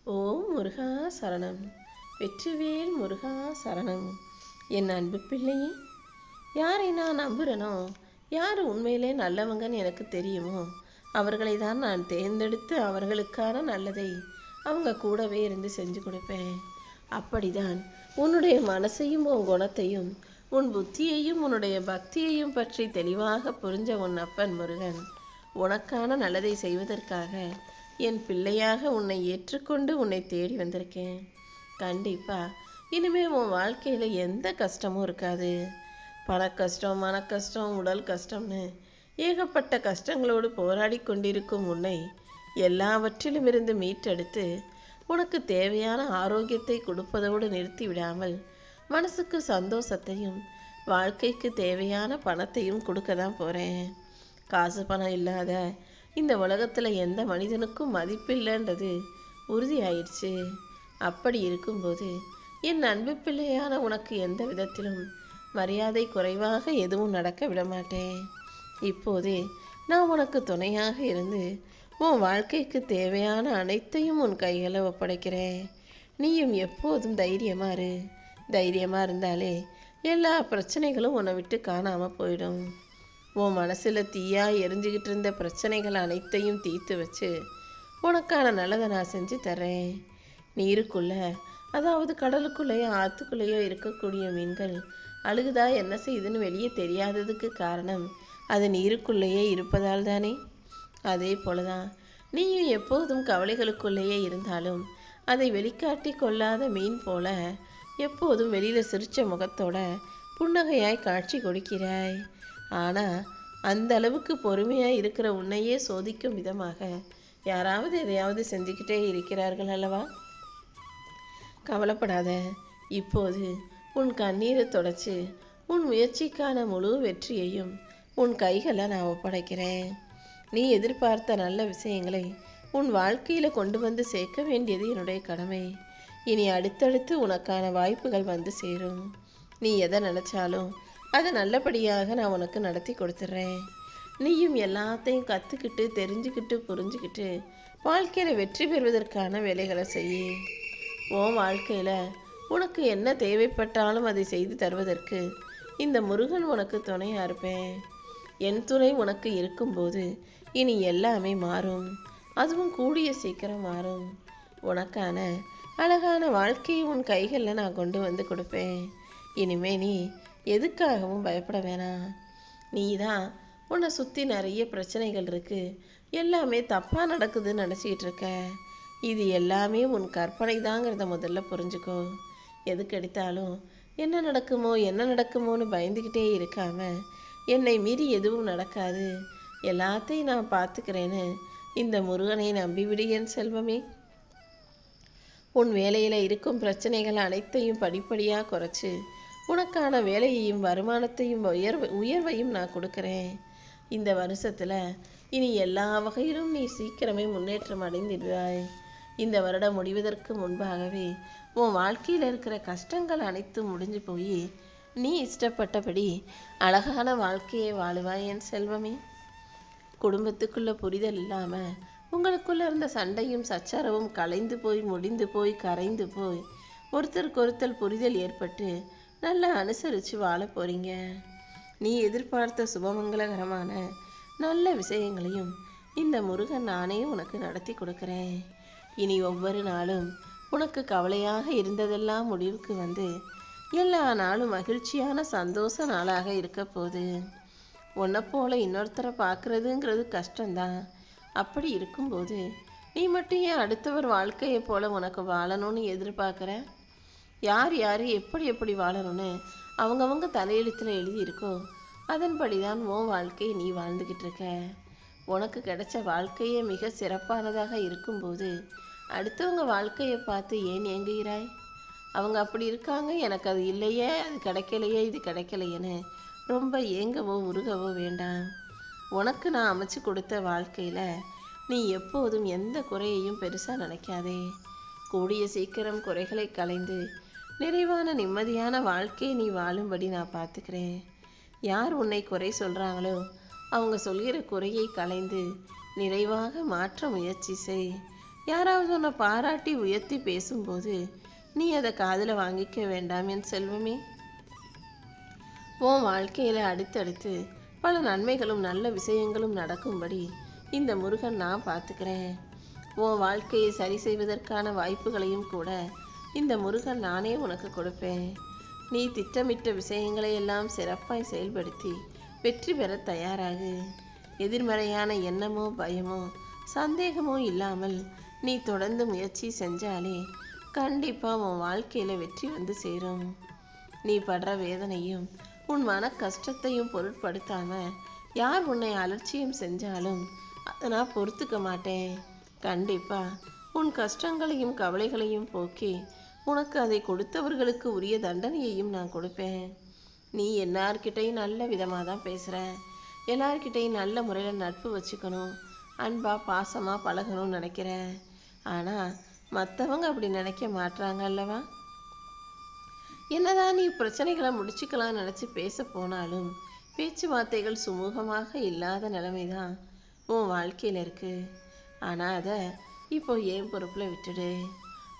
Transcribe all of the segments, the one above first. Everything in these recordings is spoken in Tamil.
ஓம் முருகா சரணம். வெற்றிவேல் முருகா சரணம். என் அன்பு பிள்ளையே, யாரை நான் நம்புகிறேனோ, யார் உண்மையிலே நல்லவங்கன்னு எனக்கு தெரியுமோ, அவர்களை தான் நான் தேர்ந்தெடுத்து அவர்களுக்கான நல்லதை அவங்க கூடவே இருந்து செஞ்சு கொடுப்பேன். அப்படிதான் உன்னுடைய மனசையும் உன் குணத்தையும் உன் புத்தியையும் உன்னுடைய பக்தியையும் பற்றி தெளிவாக புரிஞ்ச உன் அப்பன் முருகன் உனக்கான நல்லதை செய்வதற்காக என் பிள்ளையாக உன்னை ஏற்றுக்கொண்டு உன்னை தேடி வந்திருக்கேன். கண்டிப்பா இனிமே உன் வாழ்க்கையில எந்த கஷ்டமும் இருக்காது. பண கஷ்டம், மன கஷ்டம், உடல் கஷ்டம்னு ஏகப்பட்ட கஷ்டங்களோடு போராடி கொண்டிருக்கும் உன்னை எல்லாவற்றிலும் இருந்து மீட்டெடுத்து உனக்கு தேவையான ஆரோக்கியத்தை கொடுப்பதோடு நிறுத்தி விடாமல் மனசுக்கு சந்தோஷத்தையும் வாழ்க்கைக்கு தேவையான பணத்தையும் கொடுக்க தான் போகிறேன். காசு பணம் இல்லாத இந்த உலகத்தில் எந்த மனிதனுக்கும் மதிப்பில்லைன்றது உறுதியாயிடுச்சு. அப்படி இருக்கும்போது என் அன்பு பிள்ளையான உனக்கு எந்த விதத்திலும் மரியாதை குறைவாக எதுவும் நடக்க விட மாட்டேன். இப்போதே நான் உனக்கு துணையாக இருந்து உன் வாழ்க்கைக்கு தேவையான அனைத்தையும் உன் கைகளை ஒப்படைக்கிறேன். நீயும் எப்போதும் தைரியமாக இரு. தைரியமாக இருந்தாலே எல்லா பிரச்சனைகளும் உன்னை விட்டு காணாமல் போயிடும். உன் மனசில் தீயா எரிஞ்சுக்கிட்டு இருந்த பிரச்சனைகள் அனைத்தையும் தீர்த்து வச்சு உனக்கான நல்லதை நான் செஞ்சு தர்றேன். நீருக்குள்ள, அதாவது கடலுக்குள்ளேயோ ஆற்றுக்குள்ளேயோ இருக்கக்கூடிய மீன்கள் அழுகுதா என்ன செய்யுதுன்னு வெளியே தெரியாததுக்கு காரணம் அது நீருக்குள்ளேயே இருப்பதால் தானே. அதே போலதான் நீயும் எப்போதும் கவலைகளுக்குள்ளேயே இருந்தாலும் அதை வெளிக்காட்டி கொள்ளாத மீன் போல எப்போதும் வெளியில் சிரிச்ச முகத்தோட புன்னகையாய் காட்சி கொடுக்கிறாய். ஆனால் அந்த அளவுக்கு பொறுமையாக இருக்கிற உன்னையே சோதிக்கும் விதமாக யாராவது எதையாவது செஞ்சுக்கிட்டே இருக்கிறார்கள் அல்லவா? கவலைப்படாத. இப்போது உன் கண்ணீரை தொடச்சி உன் முயற்சிக்கான முழு வெற்றியையும் உன் கைகளை நான் ஒப்படைக்கிறேன். நீ எதிர்பார்த்த நல்ல விஷயங்களை உன் வாழ்க்கையில் கொண்டு வந்து சேர்க்க வேண்டியது என்னுடைய கடமை. இனி அடுத்தடுத்து உனக்கான வாய்ப்புகள் வந்து சேரும். நீ எதை நினச்சாலும் அதை நல்லபடியாக நான் உனக்கு நடத்தி கொடுத்துட்றேன். நீயும் எல்லாத்தையும் கற்றுக்கிட்டு தெரிஞ்சுக்கிட்டு புரிஞ்சுக்கிட்டு வாழ்க்கையில் வெற்றி பெறுவதற்கான வேலைகளை செய்ய. உன் வாழ்க்கையில் உனக்கு என்ன தேவைப்பட்டாலும் அதை செய்து தருவதற்கு இந்த முருகன் உனக்கு துணையாக இருப்பேன். என் துணை உனக்கு இருக்கும்போது இனி எல்லாமே மாறும். அதுவும் கூடிய சீக்கிரம் மாறும். உனக்கான அழகான வாழ்க்கையை உன் கைகளில் நான் கொண்டு வந்து கொடுப்பேன். இனிமே நீ எதுக்காகவும் பயப்பட வேணாம். நீ தான் உன்னை சுற்றி நிறைய பிரச்சனைகள் இருக்குது, எல்லாமே தப்பாக நடக்குதுன்னு நினச்சிக்கிட்டு இருக்க. இது எல்லாமே உன் கற்பனை தாங்கிறத முதல்ல புரிஞ்சுக்கோ. எதுக்கு எடுத்தாலும் என்ன நடக்குமோன்னு பயந்துக்கிட்டே இருக்காம என்னை மீறி எதுவும் நடக்காது, எல்லாத்தையும் நான் பார்த்துக்கிறேன்னு இந்த முருகனை நம்பிவிடு என் செல்வமே. உன் வேலையில் இருக்கும் பிரச்சனைகள் அனைத்தையும் படிப்படியாக குறைச்சி உனக்கான வேலையையும் வருமானத்தையும் உயர்வையும் நான் கொடுக்குறேன். இந்த வருஷத்தில் இனி எல்லா வகையிலும் நீ சீக்கிரமே முன்னேற்றம் அடைந்திடுவாய். இந்த வருடம் முடிவதற்கு முன்பாகவே உன் வாழ்க்கையில் இருக்கிற கஷ்டங்கள் அனைத்தும் முடிஞ்சு போய் நீ இஷ்டப்பட்டபடி அழகான வாழ்க்கையை வாழுவாய் என் செல்வமே. குடும்பத்துக்குள்ள புரிதல் இல்லாமல் உங்களுக்குள்ள இருந்த சண்டையும் சச்சரவும் கலைந்து போய் முடிந்து போய் கரைந்து போய் ஒருத்தருக்கொருத்தர் புரிதல் ஏற்பட்டு நல்லா அனுசரித்து வாழ போகிறீங்க. நீ எதிர்பார்த்த சுபமங்கலகரமான நல்ல விஷயங்களையும் இந்த முருகன் நானே உனக்கு நடத்தி கொடுக்குறேன். இனி ஒவ்வொரு நாளும் உனக்கு கவலையாக இருந்ததெல்லாம் முடிவுக்கு வந்து எல்லா நாளும் மகிழ்ச்சியான சந்தோஷ நாளாக இருக்க போகுது. உன்னை போல இன்னொருத்தரை பார்க்குறதுங்கிறது கஷ்டம்தான். அப்படி இருக்கும்போது நீ மட்டும் ஏன் அடுத்தவர் வாழ்க்கையை போல உனக்கு வாழணும்னு எதிர்பார்க்குற? யார் எப்படி வாழணும்னு அவங்கவங்க தலையெழுத்தில் எழுதியிருக்கோ அதன்படி தான் உன் வாழ்க்கையை நீ வாழ்ந்துக்கிட்டு இருக்க. உனக்கு கிடைச்ச வாழ்க்கையே மிக சிறப்பானதாக இருக்கும்போது அடுத்தவங்க வாழ்க்கையை பார்த்து ஏன் ஏங்குகிறாய்? அவங்க அப்படி இருக்காங்க, எனக்கு அது இல்லையே, அது கிடைக்கலையே, இது கிடைக்கலையேன்னு ரொம்ப ஏங்கவோ உருகவோ வேண்டாம். உனக்கு நான் அமைச்சு கொடுத்த வாழ்க்கையில் நீ எப்போதும் எந்த குறையையும் பெருசாக நினைக்காதே. கூடிய சீக்கிரம் குறைகளை களைந்து நிறைவான நிம்மதியான வாழ்க்கையை நீ வாழும்படி நான் பார்த்துக்கிறேன். யார் உன்னை குறை சொல்கிறாங்களோ அவங்க சொல்கிற குறையை களைந்து நிறைவாக மாற்ற முயற்சி செய். யாராவது உன்னை பாராட்டி உயர்த்தி பேசும்போது நீ அதை காதில் வாங்கிக்க வேண்டாம் என் செல்வமே. உன் வாழ்க்கையில் அடுத்தடுத்து பல நன்மைகளும் நல்ல விஷயங்களும் நடக்கும்படி இந்த முருகன் நான் பார்த்துக்கிறேன். உன் வாழ்க்கையை சரி செய்வதற்கான வாய்ப்புகளையும் கூட இந்த முருகன் நானே உனக்கு கொடுப்பேன். நீ திட்டமிட்ட விஷயங்களை எல்லாம் சிறப்பாய் செயல்படுத்தி வெற்றி பெற தயாராகு. எதிர்மறையான எண்ணமோ பயமோ சந்தேகமோ இல்லாமல் நீ தொடர்ந்து முயற்சி செஞ்சாலே கண்டிப்பாக உன் வாழ்க்கையில் வெற்றி வந்து சேரும். நீ படுற வேதனையும் உன் மன கஷ்டத்தையும் பொருட்படுத்தாம யார் உன்னை அலட்சியம் செஞ்சாலும் அதை நான் பொறுத்துக்க மாட்டேன். கண்டிப்பா உன் கஷ்டங்களையும் கவலைகளையும் போக்கி உனக்கு அதை கொடுத்தவர்களுக்கு உரிய தண்டனையையும் நான் கொடுப்பேன். நீ எல்லார்கிட்டையும் நல்ல விதமாக தான் பேசுகிற. எல்லார்கிட்டையும் நல்ல முறையில் நட்பு வச்சுக்கணும், அன்பா பாசமாக பழகணும்னு நினைக்கிற. ஆனால் மற்றவங்க அப்படி நினைக்க மாட்டாங்க அல்லவா? என்னதான் நீ பிரச்சனைகளை முடிச்சுக்கலாம் நினச்சி பேச போனாலும் பேச்சுவார்த்தைகள் சுமூகமாக இல்லாத நிலைமை தான் உன் வாழ்க்கையில் இருக்குது. ஆனால் அதை இப்போ ஏன் பொறுப்பில் விட்டுடு.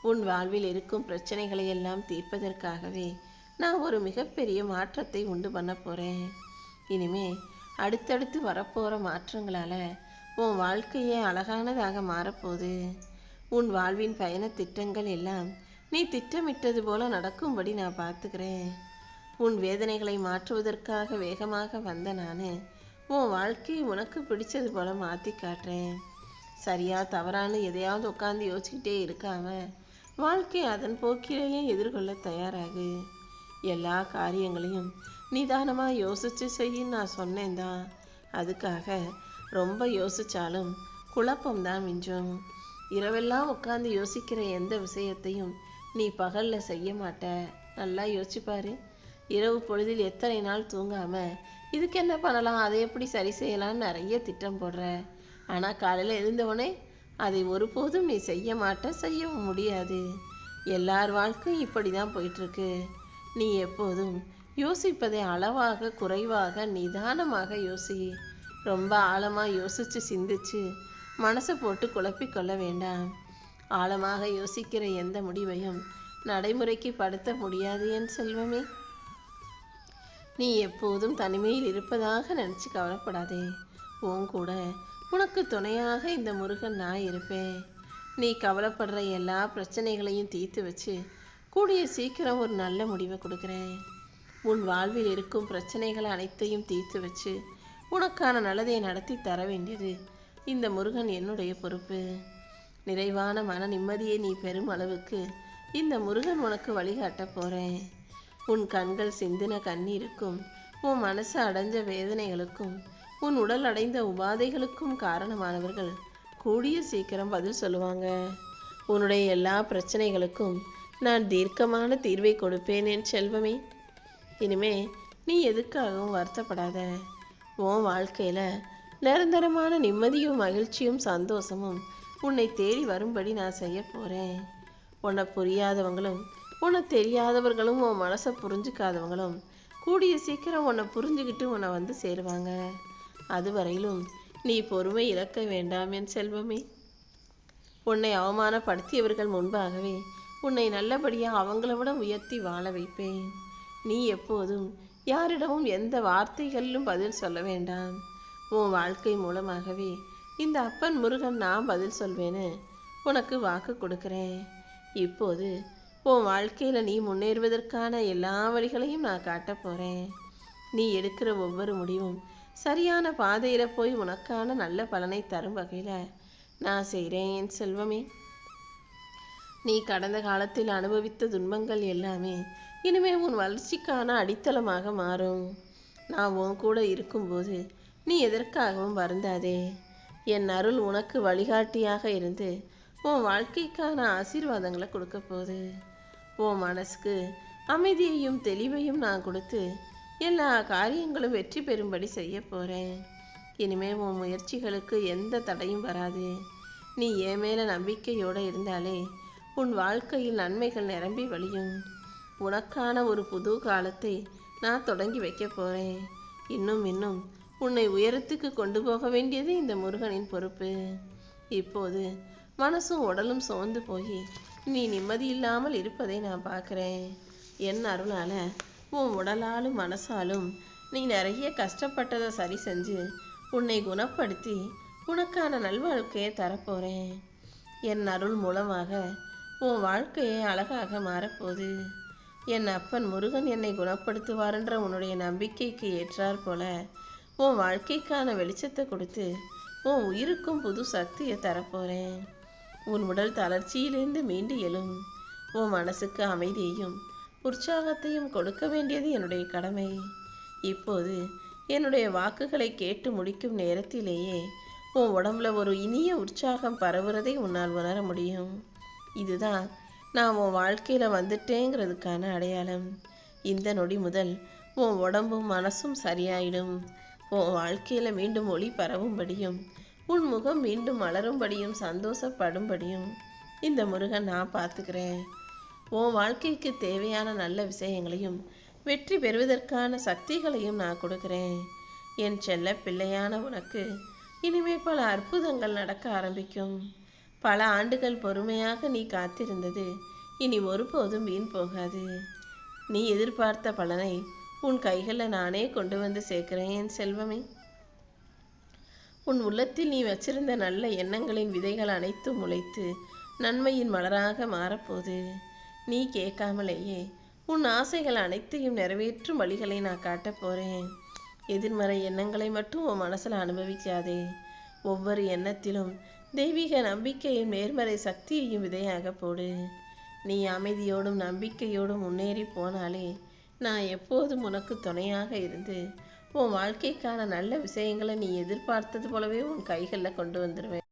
உன் வாழ்வில் இருக்கும் பிரச்சனைகளை எல்லாம் தீர்ப்பதற்காகவே நான் ஒரு மிகப்பெரிய மாற்றத்தை உண்டு பண்ண போகிறேன். இனிமே அடுத்தடுத்து வரப்போகிற மாற்றங்களால் உன் வாழ்க்கையே அழகானதாக மாறப்போகுது. உன் வாழ்வின் பயண திட்டங்கள் எல்லாம் நீ திட்டமிட்டது போல நடக்கும்படி நான் பார்த்துக்கிறேன். உன் வேதனைகளை மாற்றுவதற்காக வேகமாக வந்த நான் உன் வாழ்க்கையை உனக்கு பிடிச்சது போல மாற்றி காட்டுறேன். சரியா தவறான்னு எதையாவது உட்காந்து யோசிக்கிட்டே இருக்காம வாழ்க்கை அதன் போக்கிலேயே எதிர்கொள்ள தயாராகு. எல்லா காரியங்களையும் நிதானமாக யோசித்து செய்யின்னு நான் சொன்னேன் தான். அதுக்காக ரொம்ப யோசித்தாலும் குழப்பம்தான் மிஞ்சும். இரவெல்லாம் உட்காந்து யோசிக்கிற எந்த விஷயத்தையும் நீ பகலில் செய்ய மாட்ட. நல்லா யோசிச்சுப்பாரு. இரவு பொழுதில் எத்தனை நாள் தூங்காமல் இதுக்கு என்ன பண்ணலாம், அதை எப்படி சரி செய்யலாம்னு நிறைய திட்டம் போடுற. ஆனால் காலையில் எழுந்தவனே அதை ஒருபோதும் நீ செய்ய மாட்ட, செய்யவும் முடியாது. எல்லார் வாழ்க்கையும் இப்படி தான் போயிட்டுருக்கு. நீ எப்போதும் யோசிப்பதை அளவாக குறைவாக நிதானமாக யோசி. ரொம்ப ஆழமாக யோசித்து சிந்திச்சு மனசை போட்டு குழப்பிக்கொள்ள வேண்டாம். ஆழமாக யோசிக்கிற எந்த முடிவையும் நடைமுறைக்கு படுத்த முடியாது என் செல்வமே. நீ எப்போதும் தனிமையில் இருப்பதாக நினச்சி கவலைப்படாதே. உன் கூட உனக்கு துணையாக இந்த முருகன் நான் இருப்பேன். நீ கவலைப்படுற எல்லா பிரச்சனைகளையும் தீர்த்து வச்சு கூடிய சீக்கிரம் ஒரு நல்ல முடிவை கொடுக்குறேன். உன் வாழ்வில் இருக்கும் பிரச்சனைகளை அனைத்தையும் தீர்த்து வச்சு உனக்கான நல்லதை நடத்தி தர வேண்டியது இந்த முருகன் என்னுடைய பொறுப்பு. நிறைவான மன நிம்மதியை நீ பெறும் அளவுக்கு இந்த முருகன் உனக்கு வழிகாட்ட போகிறேன். உன் கண்கள் சிந்தின கண்ணீருக்கும் உன் மனசு அடைஞ்ச வேதனைகளுக்கும் உன் உடல் அடைந்த உபாதைகளுக்கும் காரணமானவர்கள் கூடிய சீக்கிரம் பதில் சொல்லுவாங்க. உன்னுடைய எல்லா பிரச்சனைகளுக்கும் நான் தீர்க்கமான தீர்வை கொடுப்பேன் என் செல்வமே. இனிமே நீ எதுக்காகவும் வருத்தப்படாத. உன் வாழ்க்கையில் நிரந்தரமான நிம்மதியும் மகிழ்ச்சியும் சந்தோஷமும் உன்னை தேடி வரும்படி நான் செய்ய போகிறேன். உன்னை புரியாதவங்களும் உன்னை தெரியாதவர்களும் உன் மனசை புரிஞ்சுக்காதவங்களும் கூடிய சீக்கிரம் உன்னை புரிஞ்சுக்கிட்டு உன்னை வந்து சேருவாங்க. அதுவரையிலும் நீ பொறுமை இழக்க வேண்டாம் என் செல்வமே. உன்னை அவமானப்படுத்தியவர்கள் முன்பாகவே உன்னை நல்லபடியாக அவங்கள விட உயர்த்தி வாழ வைப்பேன். நீ எப்போதும் யாரிடமும் எந்த வார்த்தைகளிலும் பதில் சொல்ல வேண்டாம். உன் வாழ்க்கை மூலமாகவே இந்த அப்பன் முருகன் நான் பதில் சொல்வேன்னு உனக்கு வாக்கு கொடுக்குறேன். இப்போது உன் வாழ்க்கையில் நீ முன்னேறுவதற்கான எல்லா வழிகளையும் நான் காட்ட போகிறேன். நீ எடுக்கிற ஒவ்வொரு முடிவும் சரியான பாதையில் போய் உனக்கான நல்ல பலனை தரும் வகையில் நான் செய்கிறேன் என் செல்வமே. நீ கடந்த காலத்தில் அனுபவித்த துன்பங்கள் எல்லாமே இனிமே உன் வளர்ச்சிக்கான அடித்தளமாக மாறும். நான் உன் கூட இருக்கும்போது நீ எதற்காகவும் வருந்தாதே. என் அருள் உனக்கு வழிகாட்டியாக இருந்து உன் வாழ்க்கைக்கான ஆசீர்வாதங்களை கொடுக்க போகுது. உன் மனசுக்கு அமைதியையும் தெளிவையும் நான் கொடுத்து எல்லா காரியங்களும் வெற்றி பெறும்படி செய்ய போகிறேன். இனிமேல் உன் முயற்சிகளுக்கு எந்த தடையும் வராது. நீ என் மேலே நம்பிக்கையோடு இருந்தாலே உன் வாழ்க்கையில் நன்மைகள் நிரம்பி வழியும். உனக்கான ஒரு புது காலத்தை நான் தொடங்கி வைக்க போகிறேன். இன்னும் உன்னை உயரத்துக்கு கொண்டு போக வேண்டியது இந்த முருகனின் பொறுப்பு. இப்போது மனசும் உடலும் சோர்ந்து போய் நீ நிம்மதி இல்லாமல் இருப்பதை நான் பார்க்குறேன். என் அருளால் உன் உடலாலும் மனசாலும் நீ நிறைய கஷ்டப்பட்டதை சரி செஞ்சு உன்னை குணப்படுத்தி உனக்கான நல்வாழ்க்கையை தரப்போகிறேன். என் அருள் மூலமாக உன் வாழ்க்கையை அழகாக மாறப்போகுது. என் அப்பன் முருகன் என்னை குணப்படுத்துவார்ன்ற உன்னுடைய நம்பிக்கைக்கு ஏற்றாற் போல உன் வாழ்க்கைக்கான வெளிச்சத்தை கொடுத்து உன் உயிருக்கும் புது சக்தியை தரப்போகிறேன். உன் உடல் தளர்ச்சியிலிருந்து மீண்டு எழும். உன் மனசுக்கு அமைதியையும் உற்சாகத்தையும் கொடுக்க வேண்டியது என்னுடைய கடமை. இப்போது என்னுடைய வாக்குகளை கேட்டு முடிக்கும் நேரத்திலேயே உன் உடம்புல ஒரு இனிய உற்சாகம் பரவுறதை உன்னால் உணர முடியும். இதுதான் நான் உன் வாழ்க்கையில் வந்துட்டேங்கிறதுக்கான அடையாளம். இந்த நொடி முதல் உன் உடம்பும் மனசும் சரியாயிடும். உன் வாழ்க்கையில் மீண்டும் ஒளி பரவும்படியும் உன் முகம் மீண்டும் மலரும்படியும் சந்தோஷப்படும்படியும் இந்த முருகன் நான் பார்த்துக்கிறேன். உன் வாழ்க்கைக்கு தேவையான நல்ல விஷயங்களையும் வெற்றி பெறுவதற்கான சக்திகளையும் நான் கொடுக்குறேன். என் செல்ல பிள்ளையான உனக்கு இனிமே பல அற்புதங்கள் நடக்க ஆரம்பிக்கும். பல ஆண்டுகள் பொறுமையாக நீ காத்திருந்தது இனி ஒருபோதும் வீண் போகாது. நீ எதிர்பார்த்த பலனை உன் கைகளில் நானே கொண்டு வந்து சேர்க்கிறேன் என் செல்வமே. உன் உள்ளத்தில் நீ வச்சிருந்த நல்ல எண்ணங்களின் விதைகள் அனைத்தும் முளைத்து நன்மையின் மலராக மாறப்போகுது. நீ கேட்காமலேயே உன் ஆசைகள் அனைத்தையும் நிறைவேற்றும் வழிகளை நான் காட்டப் போகிறேன். எதிர்மறை எண்ணங்களை மட்டும் உன் மனசில் அனுபவிக்காதே. ஒவ்வொரு எண்ணத்திலும் தெய்வீக நம்பிக்கையும் நேர்மறை சக்தியையும் விதையாக போடு. நீ அமைதியோடும் நம்பிக்கையோடும் முன்னேறி போனாலே நான் எப்போதும் உனக்கு துணையாக இருந்து உன் வாழ்க்கைக்கான நல்ல விஷயங்களை நீ எதிர்பார்த்தது போலவே உன் கைகளில் கொண்டு வந்துடுவேன்.